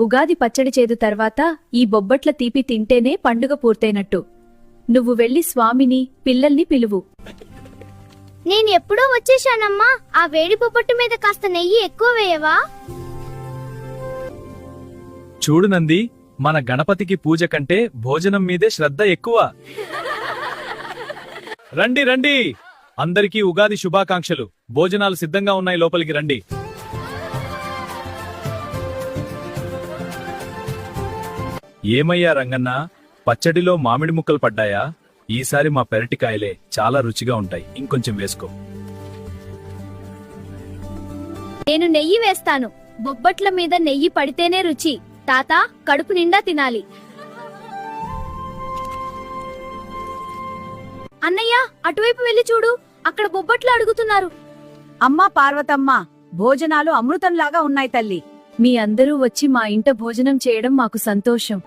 ఉగాది పచ్చడి చేదు తర్వాత ఈ బొబ్బట్ల తీపి తింటేనే పండుగ పూర్తయినట్టు. నువ్వు వెళ్లి స్వామిని, పిల్లల్ని పిలువు. నేను ఎప్పుడో వచ్చేశానమ్మా. ఆ వేడి బొబ్బట్టు మీద కాస్త నెయ్యి ఎక్కువ వేయవా? చూడు నంది, మన గణపతికి పూజ కంటే భోజనం మీదే శ్రద్ధ ఎక్కువ. రండి రండి, అందరికీ ఉగాది శుభాకాంక్షలు. భోజనాలు సిద్ధంగా ఉన్నాయి, లోపలికి రండి. ఏమయ్యా రంగన్న, పచ్చడిలో మామిడి ముక్కలు పడ్డాయా? ఈసారి మా పెరటికాయలే చాలా రుచిగా ఉంటాయి, ఇంకొంచెం వేసుకో. నేను నెయ్యి వేస్తాను. బొబ్బట్ల మీద నెయ్యి పడితేనే రుచి. తాత, కడుపు నిండా తినాలి. అన్నయ్య, అటువైపు వెళ్లి చూడు, అక్కడ బొబ్బట్లు అడుగుతున్నారు. అమ్మా పార్వతమ్మ, భోజనాలు అమృతంలాగా ఉన్నాయి తల్లి. మీ అందరూ వచ్చి మా ఇంట భోజనం చేయడం మాకు సంతోషం.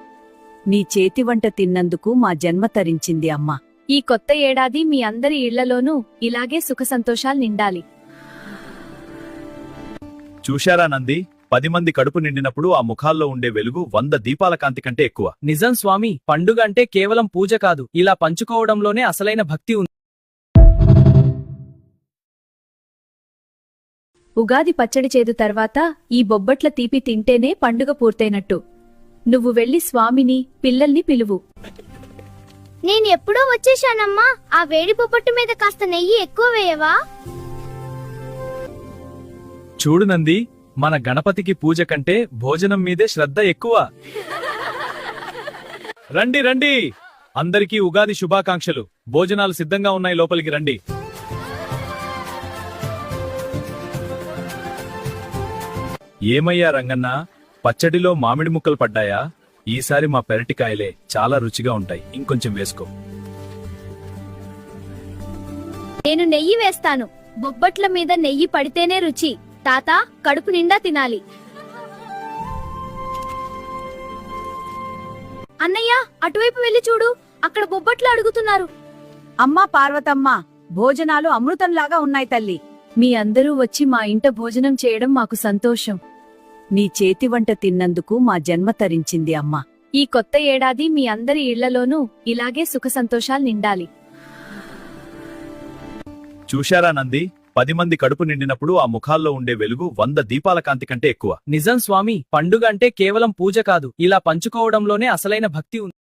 నీ చేతి వంట తిన్నందుకు మా జన్మ తరించింది అమ్మా. ఈ కొత్త ఏడాది మీ అందరి ఇళ్లలోనూ ఇలాగే సుఖ సంతోషాలు నిండాలి. చూశారా నంది, 10 మంది కడుపు నిండినప్పుడు ఆ ముఖాల్లో ఉండే వెలుగు 100 దీపాల కాంతి కంటే ఎక్కువ. నిజం స్వామి, పండుగ అంటే కేవలం పూజ కాదు, ఇలా పంచుకోవడంలోనే అసలైన భక్తి ఉంది. ఉగాది పచ్చడి చేదు తర్వాత ఈ బొబ్బట్ల తీపి తింటేనే పండుగ పూర్తయినట్టు. నువ్వు వెళ్లి స్వామిని, పిల్లల్ని పిలువు. నేను ఎప్పుడో వచ్చేశానమ్మా. ఆ వేడి బొబ్బట్టు మీద కాస్త నెయ్యి ఎక్కువ వేయవా? చూడు నంది, మన గణపతికి పూజ కంటే భోజనం మీదే శ్రద్ధ ఎక్కువ. రండి రండి, అందరికీ ఉగాది శుభాకాంక్షలు. భోజనాలు సిద్ధంగా ఉన్నాయి, లోపలికి రండి. ఏమయ్యా రంగన్న, పచ్చడిలో మామిడి ముక్కలు పడ్డాయా? ఈసారి మా పెరటికాయలే చాలా రుచిగా ఉంటాయి, ఇంకొంచెం వేసుకో. నేను నెయ్యి వేస్తాను. బొబ్బట్ల మీద నెయ్యి పడితేనే రుచి. తాత, కడుపు నిండా తినాలి. అన్నయ్య, అటువైపు వెళ్లి చూడు, అక్కడ బొబ్బట్లు అడుగుతున్నారు. అమ్మా పార్వతమ్మ, భోజనాలు అమృతంలాగా ఉన్నాయి తల్లి. మీ అందరూ వచ్చి మా ఇంట భోజనం చేయడం మాకు సంతోషం. నీ చేతి వంట తిన్నందుకు మా జన్మ తరించింది అమ్మా. ఈ కొత్త ఏడాది మీ అందరి ఇళ్లలోనూ ఇలాగే సుఖ సంతోషాలు నిండాలి. చూశారా నంది, 10 మంది కడుపు నిండినప్పుడు ఆ ముఖాల్లో ఉండే వెలుగు 100 దీపాల కాంతి కంటే ఎక్కువ. నిజం స్వామి, పండుగ అంటే కేవలం పూజ కాదు, ఇలా పంచుకోవడంలోనే అసలైన భక్తి ఉంది.